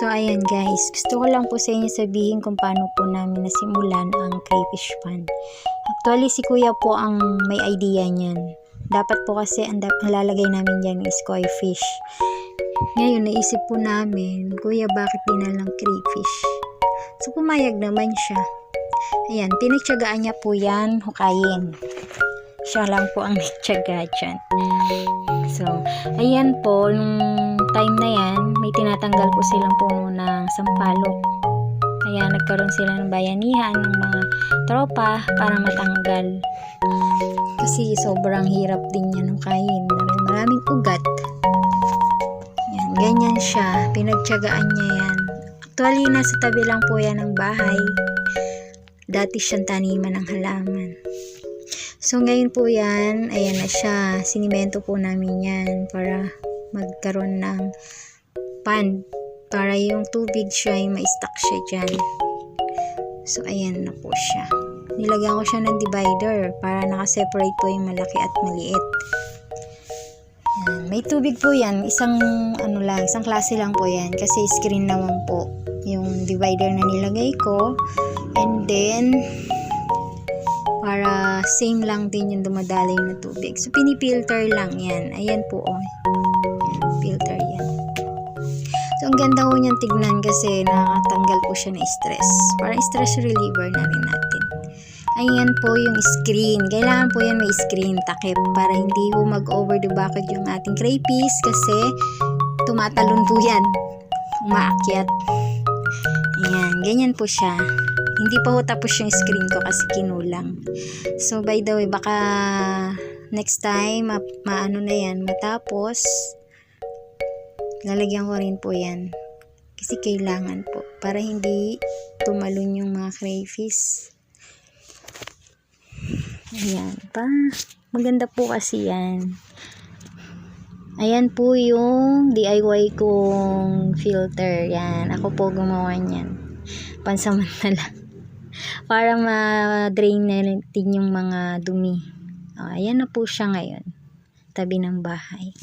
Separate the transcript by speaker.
Speaker 1: So ayan guys, gusto ko lang po sa inyo sabihin kung paano po namin nasimulan ang crayfish pond. Actually si kuya po ang may idea niyan. Dapat po kasi ang lalagay namin dyan is koi fish. Ngayon naisip po namin, kuya bakit di na lang crayfish? So pumayag naman siya. Ayan, pinagtyagaan niya po yan, hukayin. Siya lang po ang nagtyaga dyan. So, ayan po, nung time na yan, may tinatanggal po silang puno ng sampalok. Kaya nagkaroon sila ng bayanihan ng mga tropa para matanggal. Kasi sobrang hirap din yan hukayin. Maraming ugat. Yan, ganyan siya. Pinagtyagaan niya yan. Actually, nasa tabi lang po yan ng bahay. Dati siyang taniman ng halaman. So, ngayon po yan, ayan na siya. Sinimento po namin yan para magkaroon ng pond. Para yung tubig siya, yung ma-stock siya dyan. So, ayan na po siya. Nilagyan ko siya ng divider para nakaseparate po yung malaki at maliit. Yan. May tubig po yan. Isang klase lang po yan. Kasi screen naman po yung divider na nilagay ko. And then, para same lang din yung dumadaloy na tubig. So, pinipilter lang yan. Ayan po, oh. Filter yan. So, ang ganda po niyang tignan kasi nakatanggal po siya ng stress. Parang stress reliever na rin natin. Ayan po yung screen. Kailangan po yan may screen takip para hindi po mag-over the bucket yung ating crayfish kasi tumatalon po yan. Umaakyat. Ayan, ganyan po siya. Hindi pa ho tapos yung screen ko kasi kinulang. So, by the way, baka next time, maano na yan, matapos, lalagyan ko rin po yan. Kasi kailangan po, para hindi tumalon yung mga crayfish. Ayan pa. Maganda po kasi yan. Ayan po yung DIY kong filter. Yan, ako po gumawa niyan. Pansamantala. Para ma-drain natin yung mga dumi. Ayan na po siya ngayon. Tabi ng bahay.